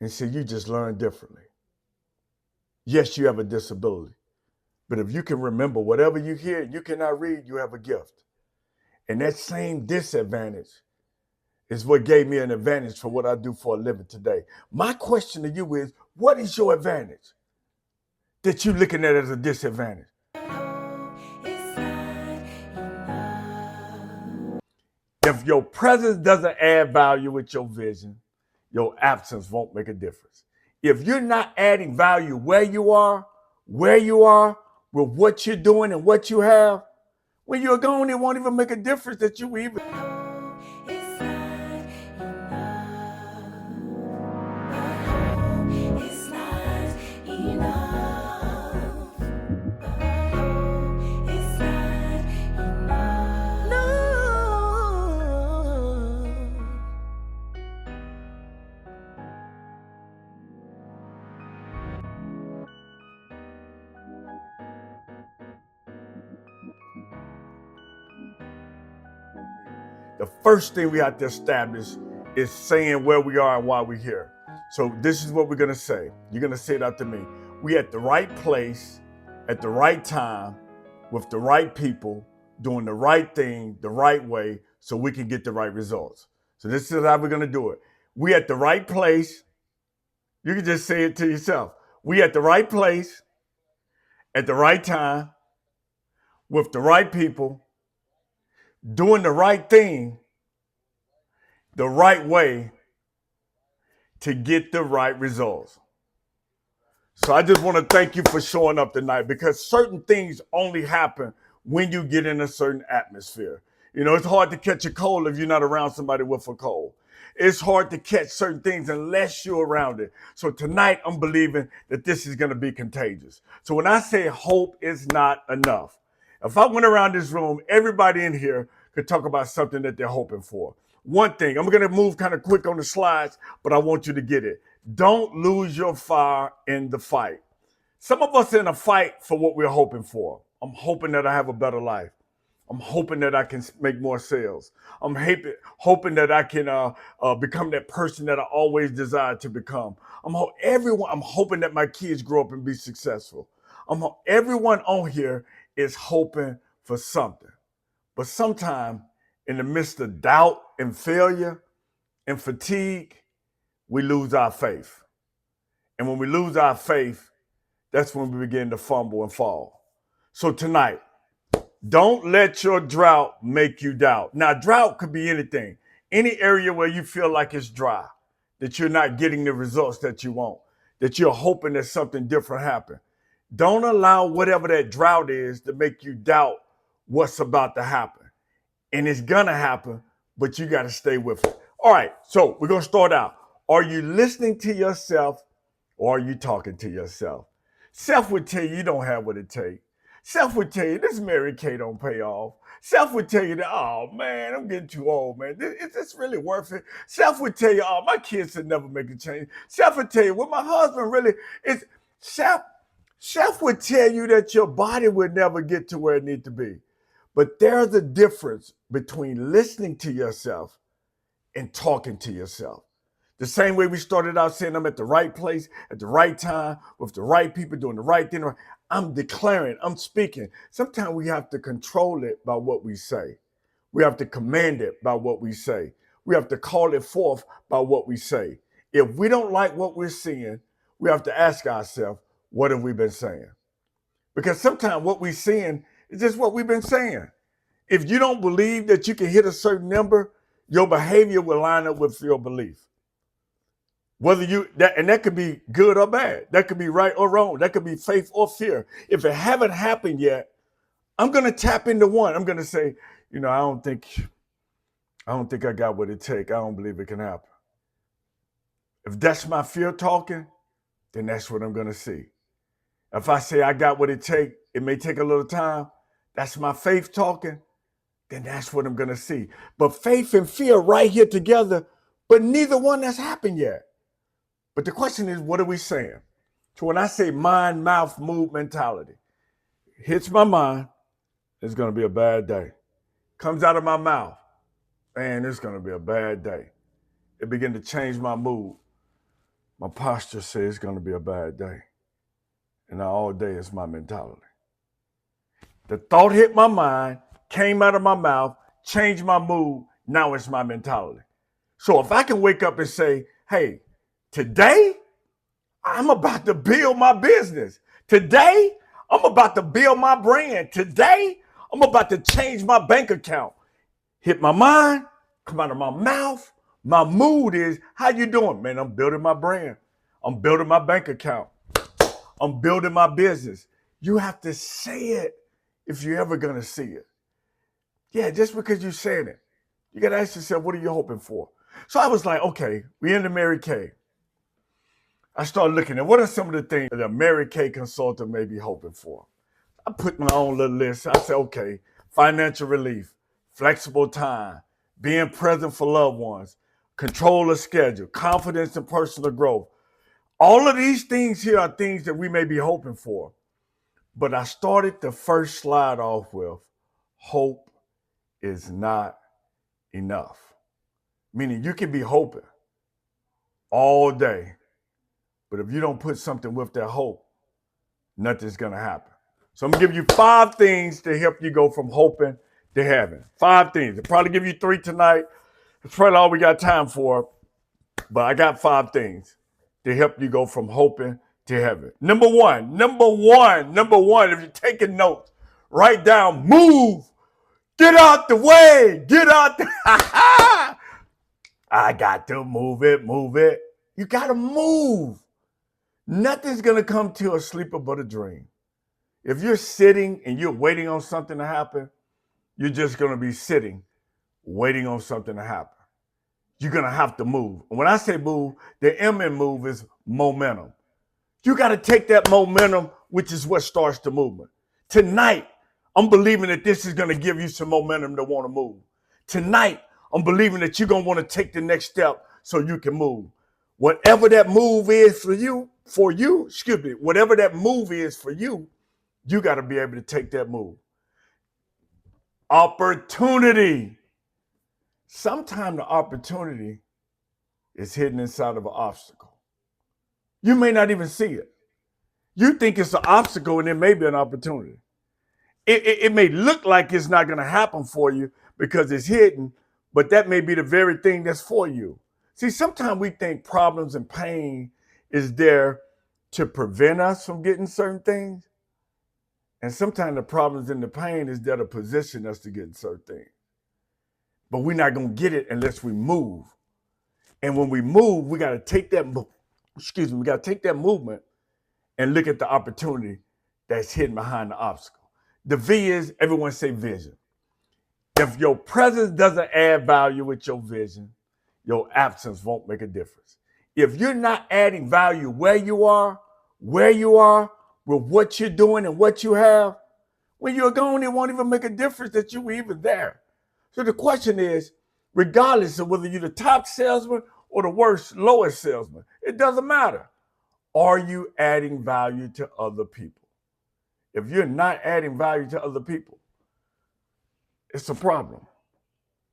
and say, you just learn differently. Yes, you have a disability. But if you can remember whatever you hear, you cannot read, you have a gift. And that same disadvantage is what gave me an advantage for what I do for a living today. My question to you is, what is your advantage that you're looking at as a disadvantage? If your presence doesn't add value with your vision, your absence won't make a difference. If you're not adding value where you are with what you're doing and what you have, when you're gone, it won't even make a difference that you even. The first thing we have to establish is saying where we are and why we're here. So this is what we're gonna say. You're gonna say it after me. We at the right place, at the right time, with the right people, doing the right thing, the right way, so we can get the right results. So this is how we're gonna do it. We at the right place. You can just say it to yourself. We at the right place, at the right time, with the right people, doing the right thing, the right way, to get the right results. So I just want to thank you for showing up tonight, because certain things only happen when you get in a certain atmosphere. You know, it's hard to catch a cold if you're not around somebody with a cold. It's hard to catch certain things unless you're around it. So tonight I'm believing that this is going to be contagious. So when I say hope is not enough, if I went around this room, everybody in here could talk about something that they're hoping for. One thing, I'm going to move kind of quick on the slides, but I want you to get it. Don't lose your fire in the fight. Some of us are in a fight for what we're hoping for. I'm hoping that I have a better life. I'm hoping that I can make more sales. I'm hoping that I can become that person that I always desired to become. I'm hoping that my kids grow up and be successful. Everyone on here is hoping for something. But sometimes in the midst of doubt and failure and fatigue, we lose our faith. And when we lose our faith, that's when we begin to fumble and fall. So tonight, don't let your drought make you doubt. Now, drought could be anything. Any area where you feel like it's dry, that you're not getting the results that you want, that you're hoping that something different happen. Don't allow whatever that drought is to make you doubt what's about to happen. And it's going to happen, but you got to stay with it. All right, so we're going to start out. Are you listening to yourself, or are you talking to yourself? Self would tell you don't have what it takes. Self would tell you this Mary Kay don't pay off. Self would tell you that, oh man, I'm getting too old, man. Is this really worth it? Self would tell you, oh, my kids would never make a change. Self would tell you, well, my husband really is. Self would tell you that your body would never get to where it needs to be. But there's a difference between listening to yourself and talking to yourself. The same way we started out saying I'm at the right place, at the right time, with the right people, doing the right thing. I'm declaring, I'm speaking. Sometimes we have to control it by what we say. We have to command it by what we say. We have to call it forth by what we say. If we don't like what we're seeing, we have to ask ourselves, what have we been saying? Because sometimes what we're seeing is just what we've been saying. If you don't believe that you can hit a certain number, your behavior will line up with your belief. That could be good or bad. That could be right or wrong. That could be faith or fear. If it haven't happened yet, I'm going to tap into one. I'm going to say, I don't think I got what it takes. I don't believe it can happen. If that's my fear talking, then that's what I'm going to see. If I say I got what it takes, it may take a little time. That's my faith talking, then that's what I'm going to see. But faith and fear right here together, but neither one has happened yet. But the question is, what are we saying? So when I say mind, mouth, move mentality, hits my mind, it's going to be a bad day. Comes out of my mouth, man, it's going to be a bad day. It begin to change my mood. My posture says it's going to be a bad day. And now all day is my mentality. The thought hit my mind, came out of my mouth, changed my mood. Now it's my mentality. So if I can wake up and say, hey, today I'm about to build my business. Today I'm about to build my brand. Today I'm about to change my bank account. Hit my mind, come out of my mouth. My mood is, how you doing? Man, I'm building my brand. I'm building my bank account. I'm building my business. You have to say it if you're ever going to see it. Yeah, just because you're saying it. You got to ask yourself, what are you hoping for? So I was like, okay, we in the Mary Kay. I started looking at what are some of the things that a Mary Kay consultant may be hoping for. I put my own little list. I said, okay, financial relief, flexible time, being present for loved ones, control of schedule, confidence and personal growth. All of these things here are things that we may be hoping for. But I started the first slide off with, hope is not enough. Meaning you can be hoping all day, but if you don't put something with that hope, nothing's going to happen. So I'm going to give you 5 things to help you go from hoping to having. 5 things. I'll probably give you 3 tonight. That's probably all we got time for. But I got 5 things to help you go from hoping to having. Number one, if you're taking notes, write down, move. Get out the way. Get out the I got to move it. You got to move. Nothing's going to come to a sleeper but a dream. If you're sitting and you're waiting on something to happen, you're just going to be sitting, waiting on something to happen. You're going to have to move. And when I say move, the M in move is momentum. You got to take that momentum, which is what starts the movement. Tonight, I'm believing that this is going to give you some momentum to want to move. Tonight, I'm believing that you're going to want to take the next step so you can move. Whatever that move is whatever that move is for you, you got to be able to take that move. Opportunity. Sometimes the opportunity is hidden inside of an obstacle. You may not even see it. You think it's an obstacle and it may be an opportunity. It may look like it's not going to happen for you because it's hidden, but that may be the very thing that's for you. See, sometimes we think problems and pain is there to prevent us from getting certain things. And sometimes the problems and the pain is there to position us to get certain things. But we're not going to get it unless we move. And when we move, we got to take that, we got to take that movement and look at the opportunity that's hidden behind the obstacle. The V is, everyone say vision. If your presence doesn't add value with your vision, your absence won't make a difference. If you're not adding value where you are, with what you're doing and what you have, when you're gone, it won't even make a difference that you were even there. So the question is, regardless of whether you're the top salesman or the lowest salesman, it doesn't matter. Are you adding value to other people? If you're not adding value to other people, it's a problem.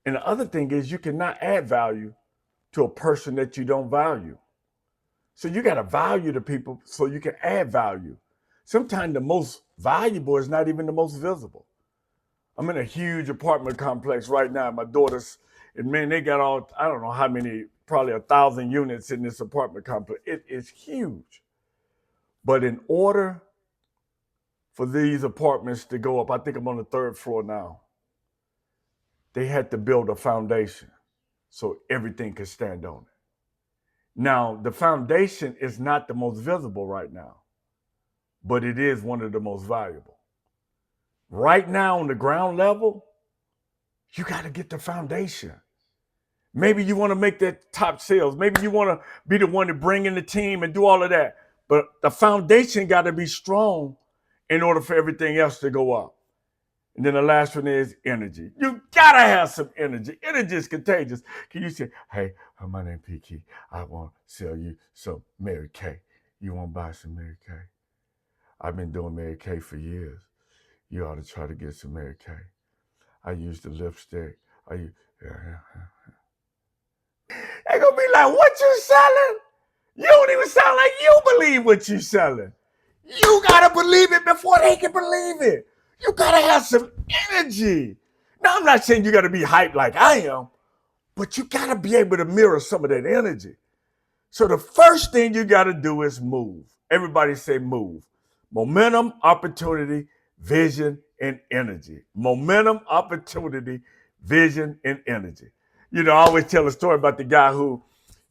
And the other thing is you cannot add value to a person that you don't value. So you got to value the people so you can add value. Sometimes the most valuable is not even the most visible. I'm in a huge apartment complex right now. My daughters, and man, they got I don't know how many, probably 1,000 units in this apartment complex. It is huge. But in order for these apartments to go up, I think I'm on the 3rd floor now, they had to build a foundation so everything could stand on it. Now, the foundation is not the most visible right now, but it is one of the most valuable. Right now on the ground level, you got to get the foundation. Maybe you want to make that top sales. Maybe you want to be the one to bring in the team and do all of that. But the foundation got to be strong in order for everything else to go up. And then the last one is energy. You gotta have some energy. Energy is contagious. Can you say, hey, my name is PK. I want to sell you some Mary Kay. You want to buy some Mary Kay? I've been doing Mary Kay for years. You ought to try to get some Mary Kay. I use the lipstick. They're gonna be like, what you selling? You don't even sound like you believe what you're selling. You gotta believe it before they can believe it. You gotta have some energy. Now, I'm not saying you gotta be hyped like I am, but you gotta be able to mirror some of that energy. So the first thing you gotta do is move. Everybody say move. Momentum, opportunity, vision, and energy. Momentum, opportunity, vision, and energy. You know, I always tell a story about the guy who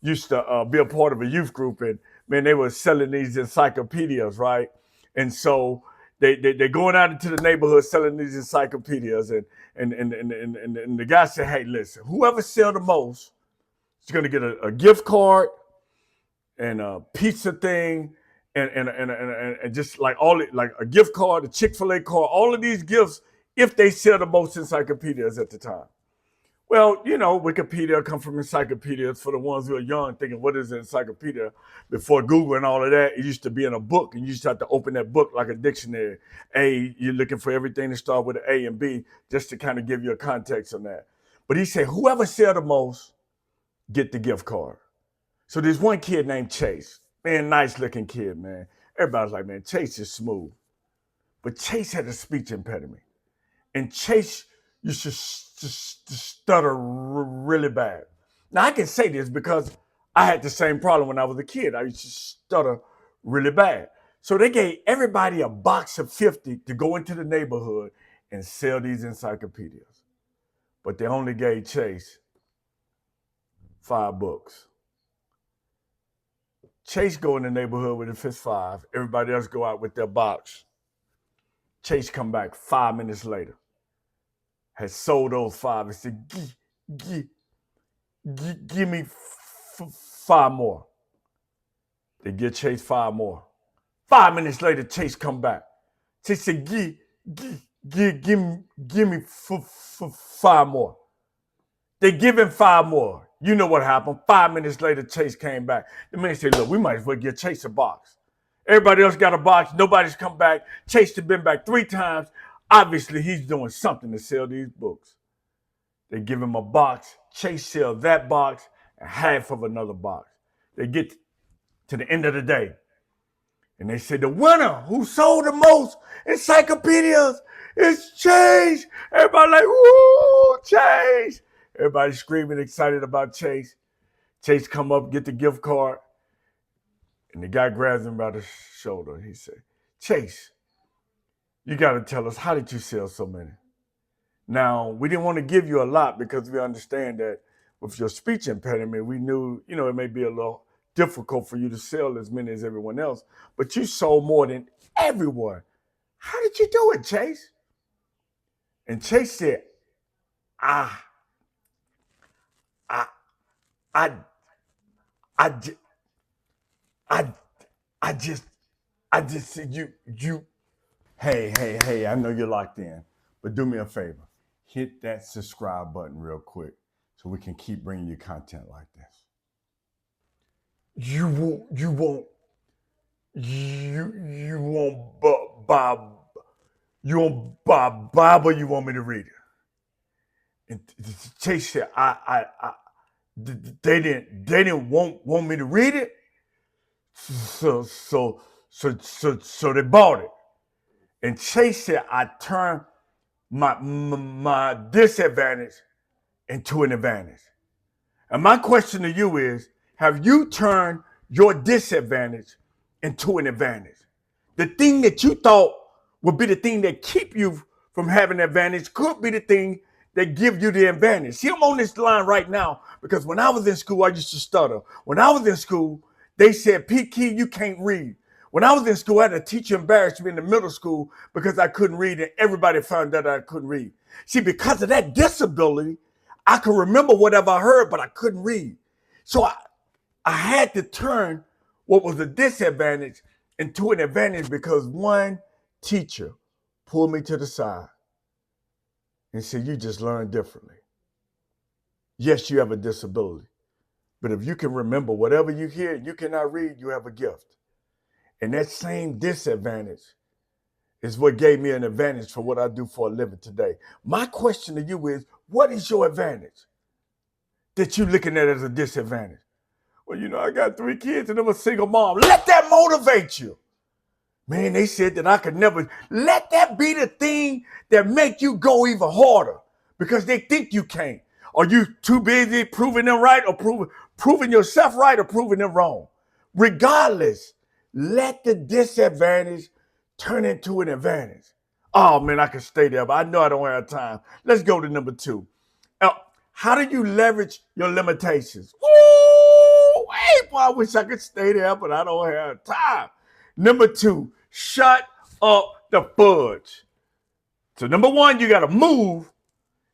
used to be a part of a youth group, and man, they were selling these encyclopedias, right? And so they're going out into the neighborhood selling these encyclopedias, and the guy said, "Hey, listen, whoever sell the most is going to get a gift card and a pizza thing." And just like like a gift card, a Chick-fil-A card, all of these gifts if they sell the most encyclopedias at the time. Well, you know, Wikipedia come from encyclopedias for the ones who are young, thinking, what is an encyclopedia? Before Google and all of that, it used to be in a book, and you used to have to open that book like a dictionary. A, you're looking for everything to start with an A and B, just to kind of give you a context on that. But he said, whoever sell the most, get the gift card. So there's one kid named Chase. Man, nice looking kid, man. Everybody's like, man, Chase is smooth. But Chase had a speech impediment. And Chase used to stutter really bad. Now, I can say this because I had the same problem when I was a kid. I used to stutter really bad. So they gave everybody a box of 50 to go into the neighborhood and sell these encyclopedias. But they only gave Chase 5 books. Chase go in the neighborhood with his 5. Everybody else go out with their box. Chase come back 5 minutes later. Had sold those 5 and said, give me 5 more. They get Chase 5 more. 5 minutes later, Chase come back. Chase said, give me 5 more. They give him 5 more. You know what happened. 5 minutes later, Chase came back. The man said, look, we might as well get Chase a box. Everybody else got a box. Nobody's come back. Chase has been back 3 times. Obviously, he's doing something to sell these books. They give him a box. Chase sells that box and half of another box. They get to the end of the day, and they say the winner who sold the most encyclopedias is Chase. Everybody like, woo, Chase. Everybody screaming, excited about Chase. Chase come up, get the gift card, and the guy grabs him by the shoulder. He said, Chase, you got to tell us, how did you sell so many? Now, we didn't want to give you a lot because we understand that with your speech impediment, we knew, you know, it may be a little difficult for you to sell as many as everyone else, but you sold more than everyone. How did you do it, Chase? And Chase said, I just said, hey, I know you're locked in, but do me a favor. Hit that subscribe button real quick so we can keep bringing you content like this. You won't buy Bible, you want me to read it? And Chase said, they didn't want me to read it, so they bought it. And Chase said, I turned my disadvantage into an advantage. And my question to you is, have you turned your disadvantage into an advantage? The thing that you thought would be the thing that keep you from having an advantage could be the thing that give you the advantage. See, I'm on this line right now because when I was in school, I used to stutter. When I was in school, they said, P-Key, you can't read. When I was in school, I had a teacher embarrass me in the middle school because I couldn't read, and everybody found out I couldn't read. See, because of that disability, I could remember whatever I heard, but I couldn't read. So I had to turn what was a disadvantage into an advantage because one teacher pulled me to the side and said, you just learn differently. Yes, you have a disability, but if you can remember whatever you hear, you cannot read, you have a gift. And that same disadvantage is what gave me an advantage for what I do for a living today. My question to you is, what is your advantage that you're looking at as a disadvantage? Well, I got 3 kids and I'm a single mom. Let that motivate you. Man, they said that I could never. Let that be the thing that make you go even harder because they think you can't. Are you too busy proving them right or proving yourself right or proving them wrong? Regardless, let the disadvantage turn into an advantage. Oh man, I could stay there, but I know I don't have time. Let's go to number 2. How do you leverage your limitations? Woo! Hey, boy, I wish I could stay there, but I don't have time. Number 2, shut up the fudge. So number 1, you got to move,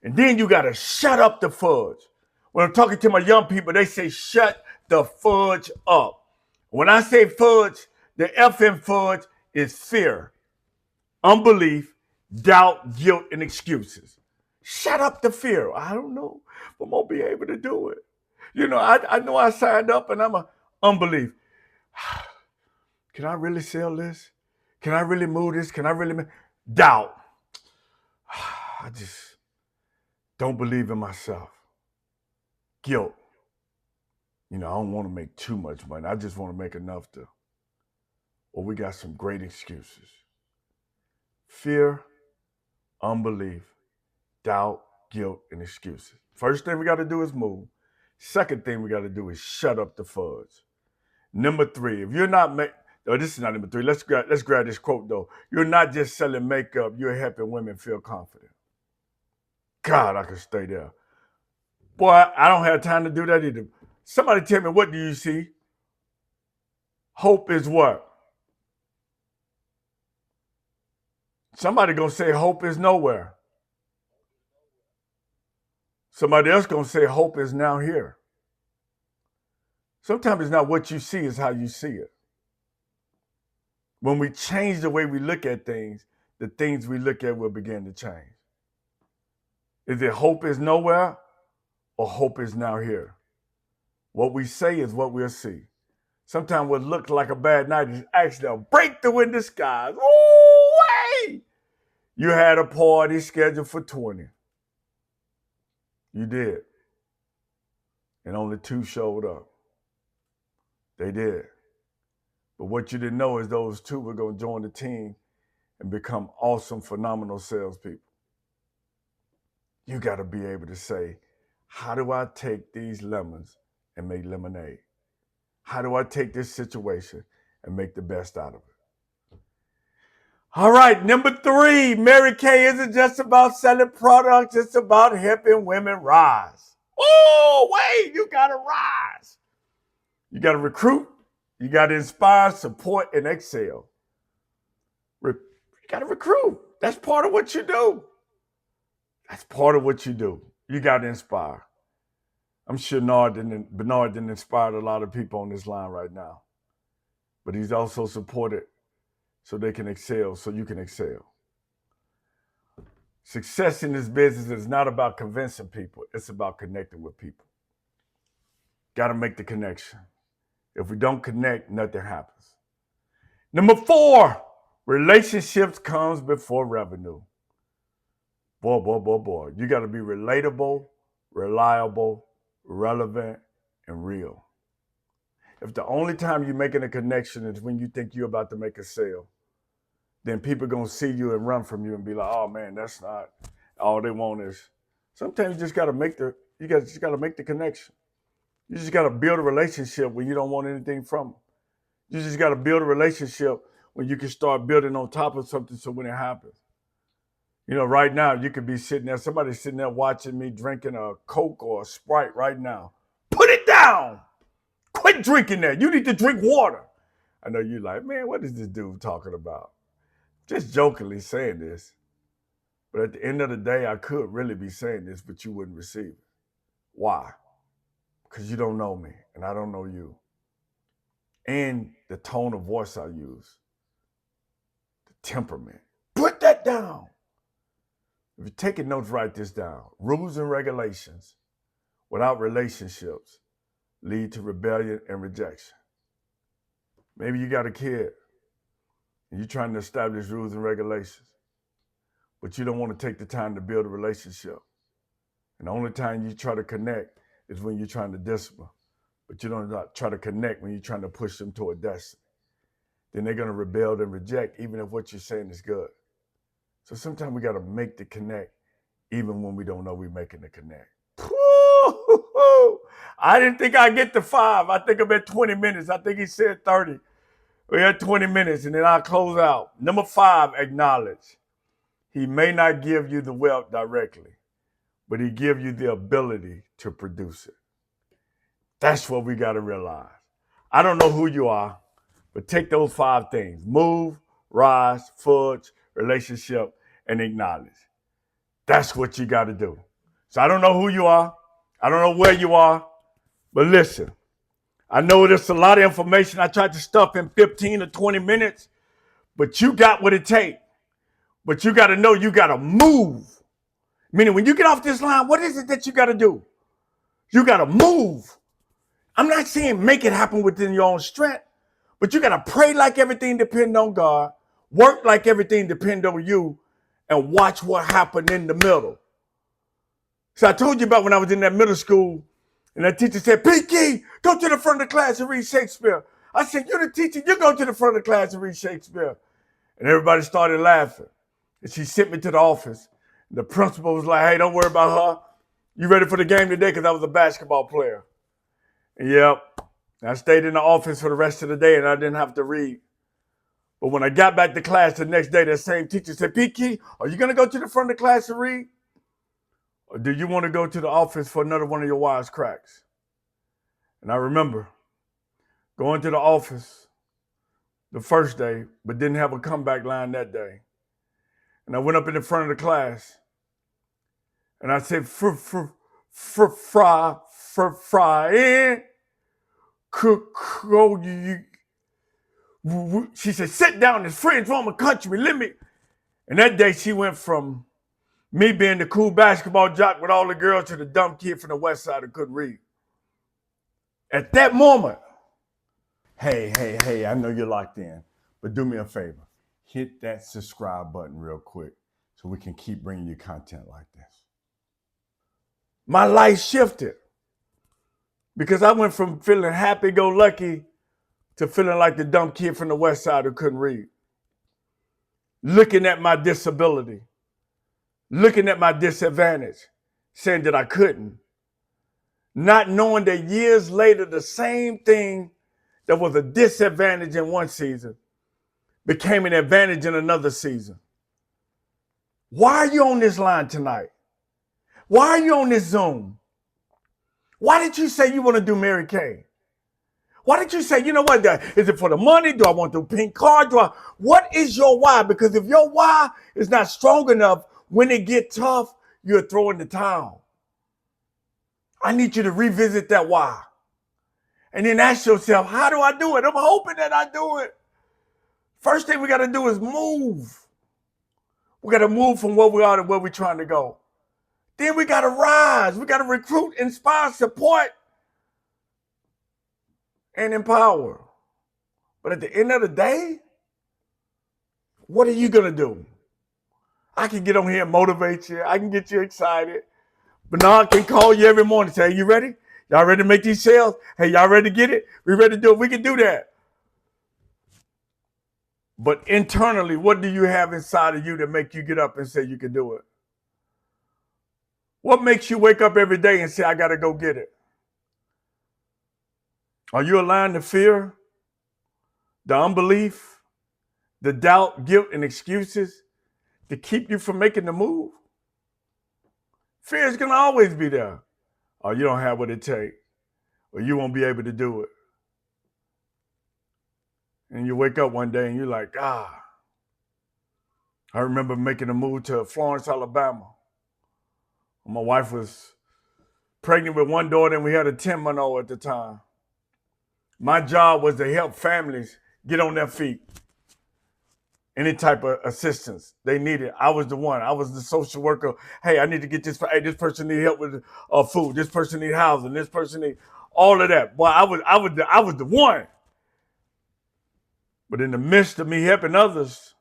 and then you got to shut up the fudge. When I'm talking to my young people, they say shut the fudge up. When I say fudge, the F in fudge is fear, unbelief, doubt, guilt, and excuses. Shut up the fear. I don't know if I'm going to be able to do it. I know I signed up and I'm a unbelief. Can I really sell this? Can I really move this? Can I really doubt? I just don't believe in myself. Guilt. I don't want to make too much money. I just want to make enough to. Well, we got some great excuses. Fear, unbelief, doubt, guilt, and excuses. First thing we got to do is move. Second thing we got to do is shut up the fudge. Number 3, if you're not this is not number 3. Let's grab this quote though. You're not just selling makeup, you're helping women feel confident. God, I could stay there. Boy, I don't have time to do that either. Somebody tell me, what do you see? Hope is what? Somebody gonna say hope is nowhere. Somebody else gonna say hope is now here. Sometimes it's not what you see, it's how you see it. When we change the way we look at things, the things we look at will begin to change. Is it hope is nowhere or hope is now here? What we say is what we'll see. Sometimes what looks like a bad night is actually a breakthrough in disguise. Ooh, way! You had a party scheduled for 20. You did. And only 2 showed up. They did. But what you didn't know is those 2 were going to join the team and become awesome, phenomenal salespeople. You got to be able to say, how do I take these lemons and make lemonade? How do I take this situation and make the best out of it? All right, number 3, Mary Kay isn't just about selling products, it's about helping women rise. Oh, wait, you got to rise. You got to recruit, you got to inspire, support, and excel. You got to recruit. That's part of what you do. That's part of what you do. You got to inspire. I'm sure Bernard didn't inspire a lot of people on this line right now. But he's also supported so they can excel, so you can excel. Success in this business is not about convincing people. It's about connecting with people. Got to make the connection. If we don't connect, nothing happens. Number 4, relationships comes before revenue. Boy. You got to be relatable, reliable, relevant, and real. If the only time you're making a connection is when you think you're about to make a sale, then people are going to see you and run from you and be like, oh man, that's not all they want is. Sometimes you just got to make the connection. You just got to build a relationship when you don't want anything from them. You just got to build a relationship when you can start building on top of something so when it happens. Right now you could be somebody's sitting there watching me drinking a Coke or a Sprite right now. Put it down. Quit drinking that. You need to drink water. I know you're like, man, what is this dude talking about? Just jokingly saying this. But at the end of the day, I could really be saying this, but you wouldn't receive it. Why? Because you don't know me and I don't know you. And the tone of voice I use, the temperament. Put that down. If you're taking notes, write this down. Rules and regulations without relationships lead to rebellion and rejection. Maybe you got a kid and you're trying to establish rules and regulations, but you don't want to take the time to build a relationship. And the only time you try to connect is when you're trying to discipline. but you don't try to connect when you're trying to push them toward destiny. Then they're going to rebel and reject, even if what you're saying is good. So sometimes we got to make the connect, even when we don't know we're making the connect. I didn't think I'd get to 5. I think I'm at 20 minutes. I think he said 30. We had 20 minutes, and then I'll close out. Number 5, acknowledge. He may not give you the wealth directly, but he gives you the ability to produce it. That's what we got to realize. I don't know who you are, but take those 5 things. Move, rise, forge, relationship, and acknowledge. That's what you got to do. So I don't know who you are. I don't know where you are. But listen, I know there's a lot of information I tried to stuff in 15 or 20 minutes, but you got what it takes. But you got to know you got to move. Meaning when you get off this line, what is it that you got to do? You got to move. I'm not saying make it happen within your own strength, but you got to pray like everything depends on God, work like everything depends on you, and watch what happened in the middle. So I told you about when I was in that middle school, and that teacher said, Pinky, go to the front of the class and read Shakespeare. I said, you're the teacher, you go to the front of the class and read Shakespeare. And everybody started laughing. And she sent me to the office. The principal was like, hey, don't worry about her. You ready for the game today? Because I was a basketball player. And yep, I stayed in the office for the rest of the day and I didn't have to read. But when I got back to class the next day, that same teacher said, Pinky, are you going to go to the front of the class and read? Or do you want to go to the office for another one of your wisecracks? And I remember going to the office the first day, but didn't have a comeback line that day. And I went up in the front of the class, and I said, fry, she said, sit down, his friends want to country me, let me. And that day she went from me being the cool basketball jock with all the girls to the dumb kid from the west side who couldn't read. At that moment, hey, I know you're locked in, but do me a favor. Hit that subscribe button real quick so we can keep bringing you content like this. My life shifted because I went from feeling happy-go-lucky to feeling like the dumb kid from the west side who couldn't read. Looking at my disability, looking at my disadvantage, saying that I couldn't. Not knowing that years later, the same thing that was a disadvantage in one season became an advantage in another season. Why are you on this line tonight? Why are you on this Zoom? Why did you say you want to do Mary Kay? Why did you say, you know what, is it for the money? Do I want the pink card? What is your why? Because if your why is not strong enough, when it gets tough, you're throwing the towel. I need you to revisit that why. And then ask yourself, how do I do it? I'm hoping that I do it. First thing we got to do is move. We got to move from where we are to where we're trying to go. Then we got to rise. We got to recruit, inspire, support, and empower. But at the end of the day, what are you going to do? I can get on here and motivate you. I can get you excited. Bernard can call you every morning and say, hey, you ready? Y'all ready to make these sales? Hey, y'all ready to get it? We ready to do it? We can do that. But internally, what do you have inside of you that make you get up and say you can do it? What makes you wake up every day and say, I got to go get it? Are you aligned to fear, the unbelief, the doubt, guilt, and excuses to keep you from making the move? Fear is going to always be there. Or you don't have what it takes, or you won't be able to do it. And you wake up one day and you're like, I remember making a move to Florence, Alabama. My wife was pregnant with one daughter and we had a 10-month-old at the time. My job was to help families get on their feet. Any type of assistance they needed, I was the one. I was the social worker. Hey, I need to get this. Hey, this person need help with food. This person need housing. This person need all of that. Boy, I was the one. But in the midst of me helping others,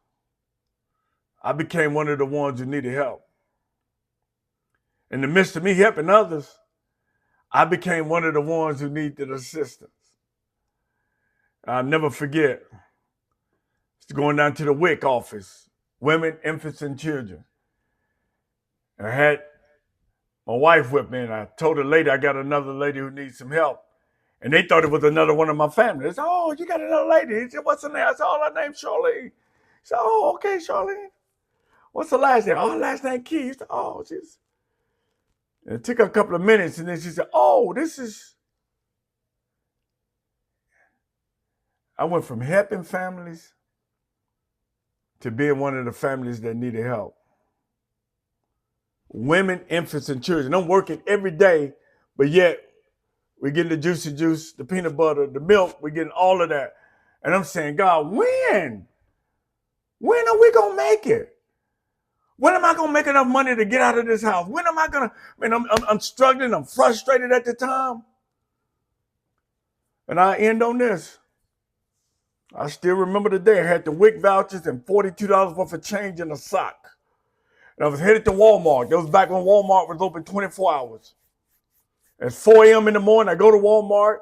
I became one of the ones who needed help. In the midst of me helping others, I became one of the ones who needed assistance. I'll never forget going down to the WIC office, women, infants, and children. And I had my wife with me, and I told the lady I got another lady who needs some help. And they thought it was another one of my family. They said, "Oh, you got another lady." He said, "What's her name?" I said, "Oh, her name's Charlene." He said, "Oh, okay, Charlene. What's the last name?" "Oh, last name Key." He said, "Oh, she's..." And it took a couple of minutes, and then she said, "Oh, this is..." I went from helping families to being one of the families that needed help. Women, infants, and children. I'm working every day, but yet we're getting the juicy juice, the peanut butter, the milk. We're getting all of that. And I'm saying, God, when? When are we going to make it? When am I going to make enough money to get out of this house? When am I going to... I mean, I'm struggling. I'm frustrated at the time. And I end on this. I still remember the day I had the WIC vouchers and $42 worth of change in a sock. And I was headed to Walmart. That was back when Walmart was open 24 hours. At 4 a.m. in the morning, I go to Walmart.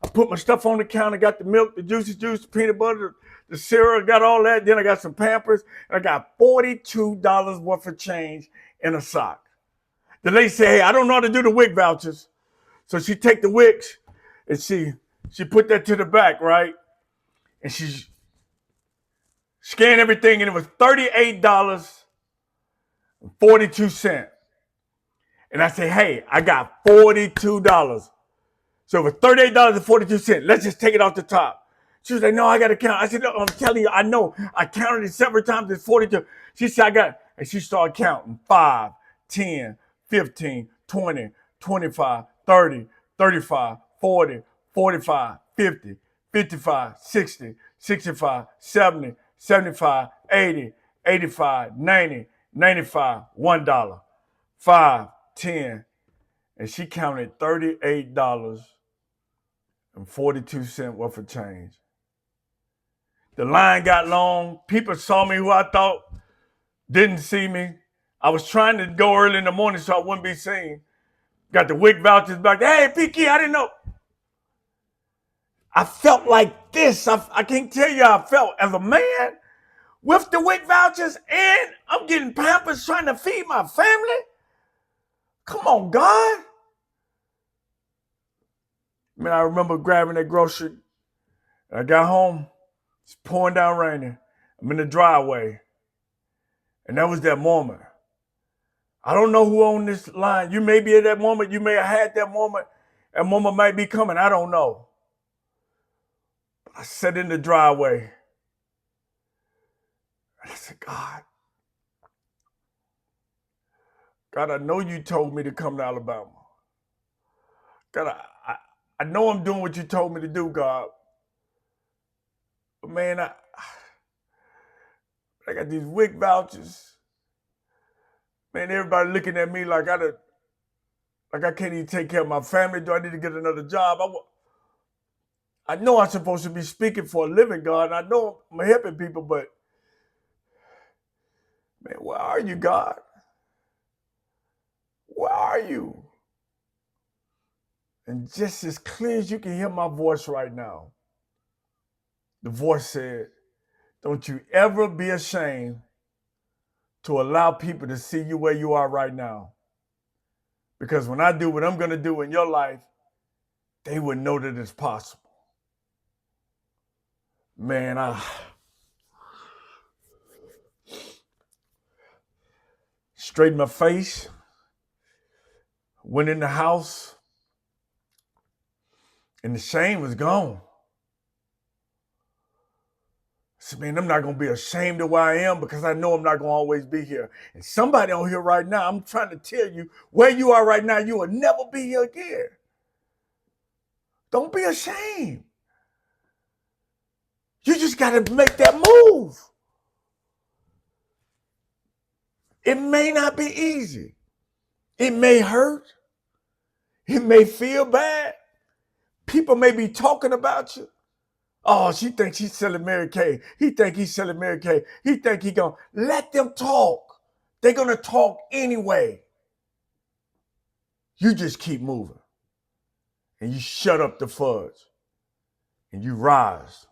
I put my stuff on the counter, got the milk, the juicy juice, the peanut butter, the cereal, got all that. Then I got some Pampers, and I got $42 worth of change in a sock. The lady said, "Hey, I don't know how to do the WIC vouchers." So she take the WICs, and she put that to the back, right? And she scanned everything, and it was $38.42. And I said, "Hey, I got $42. So it was $38.42. Let's just take it off the top." She was like, "No, I got to count." I said, "No, I'm telling you, I know. I counted it several times. It's 42. She said, "I got it." And she started counting 5, 10, 15, 20, 25, 30, 35, 40, 45, 50, 55, 60, 65, 70, 75, 80, 85, 90, 95, $1, 5, 10. And she counted $38.42 worth of change. The line got long. People saw me who I thought didn't see me. I was trying to go early in the morning so I wouldn't be seen. Got the WIC vouchers back. "Hey, PK, I didn't know." I felt like this. I can't tell you how I felt as a man with the WIC vouchers, and I'm getting Pampers trying to feed my family. Come on, God. Man, I remember grabbing that grocery. I got home. It's pouring down raining. I'm in the driveway. And that was that moment. I don't know who on this line. You may be at that moment. You may have had that moment. That moment might be coming. I don't know. I sat in the driveway. And I said, God, I know you told me to come to Alabama. God, I know I'm doing what you told me to do, God. But man, I got these WIC vouchers. Man, everybody looking at me like I can't even take care of my family. Do I need to get another job? I know I'm supposed to be speaking for a living, God. I know I'm helping people, but man, where are you, God? Where are you? And just as clear as you can hear my voice right now, the voice said, "Don't you ever be ashamed to allow people to see you where you are right now. Because when I do what I'm going to do in your life, they would know that it's possible." Man, I straightened my face, went in the house, and the shame was gone. I said, man, I'm not going to be ashamed of where I am because I know I'm not going to always be here. And somebody on here right now, I'm trying to tell you, where you are right now, you will never be here again. Don't be ashamed. You just got to make that move. It may not be easy. It may hurt. It may feel bad. People may be talking about you. "Oh, she thinks she's selling Mary Kay. He think he's selling Mary Kay. He think he gonna..." Let them talk. They're gonna talk anyway. You just keep moving. and you shut up the fudge and you rise,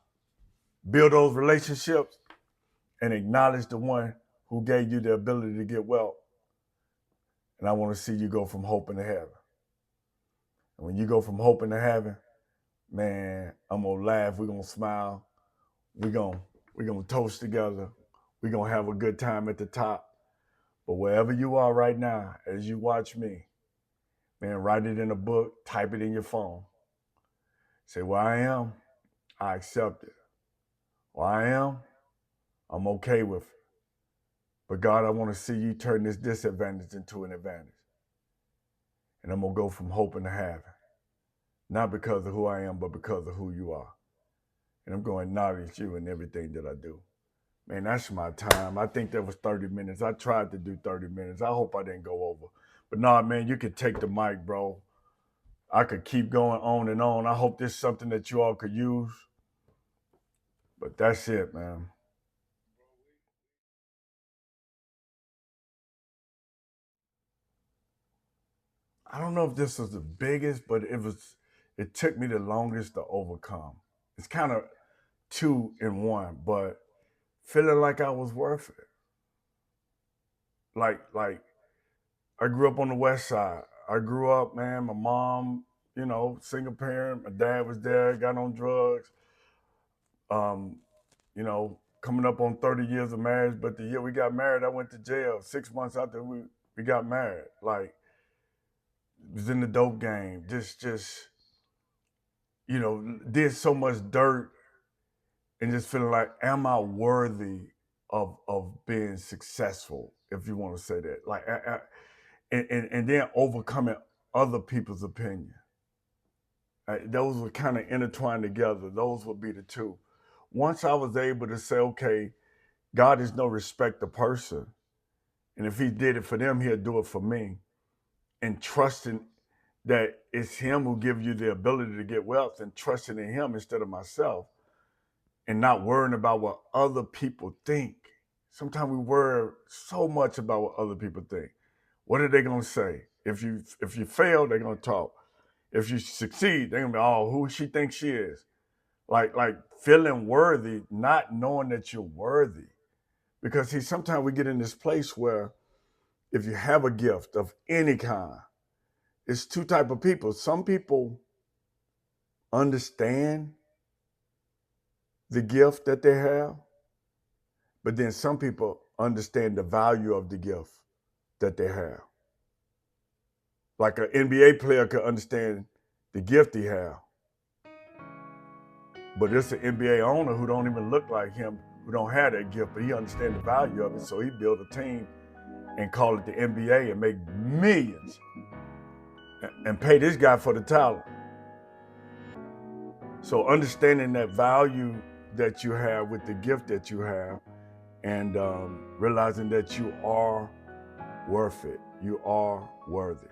build those relationships, and acknowledge the one who gave you the ability to get wealth. And I want to see you go from hoping to heaven. And when you go from hoping to heaven, man, I'm gonna laugh, we're gonna smile, we're gonna toast together, we're gonna have a good time at the top. But wherever you are right now, as you watch me, man, write it in a book, type it in your phone. Say, where I am, I accept it. Where I am, I'm okay with it. But God, I want to see you turn this disadvantage into an advantage. And I'm going to go from hoping to having. Not because of who I am, but because of who you are. And I'm going to acknowledge you in everything that I do. Man, that's my time. I think that was 30 minutes. I tried to do 30 minutes. I hope I didn't go over. But nah, man, you could take the mic, bro. I could keep going on and on. I hope this is something that you all could use. But that's it, man. I don't know if this was the biggest, but it took me the longest to overcome. It's kind of two in one, but feeling like I was worth it. Like I grew up on the west side. I grew up, man, my mom, single parent, my dad was there, got on drugs. Um, coming up on 30 years of marriage, but the year we got married, I went to jail 6 months after we got married. Like, was in the dope game, did so much dirt and just feeling like, am I worthy of being successful, if you want to say that? Like, and then overcoming other people's opinion. Those were kind of intertwined together. Those would be the two. Once I was able to say, okay, God is no respecter person, and if He did it for them, He'll do it for me. And trusting that it's Him who gives you the ability to get wealth, and trusting in Him instead of myself, and not worrying about what other people think. Sometimes we worry so much about what other people think. What are they gonna say? If you fail, they're gonna talk. If you succeed, they're gonna be, oh, who she thinks she is. Like feeling worthy, not knowing that you're worthy. Because see, sometimes we get in this place where if you have a gift of any kind, it's two type of people. Some people understand the gift that they have, but then some people understand the value of the gift that they have. Like an NBA player could understand the gift he have, but it's an NBA owner who don't even look like him, who don't have that gift, but he understands the value of it, so he built a team and call it the NBA and make millions and pay this guy for the talent. So understanding that value that you have with the gift that you have, and realizing that you are worth it. You are worthy.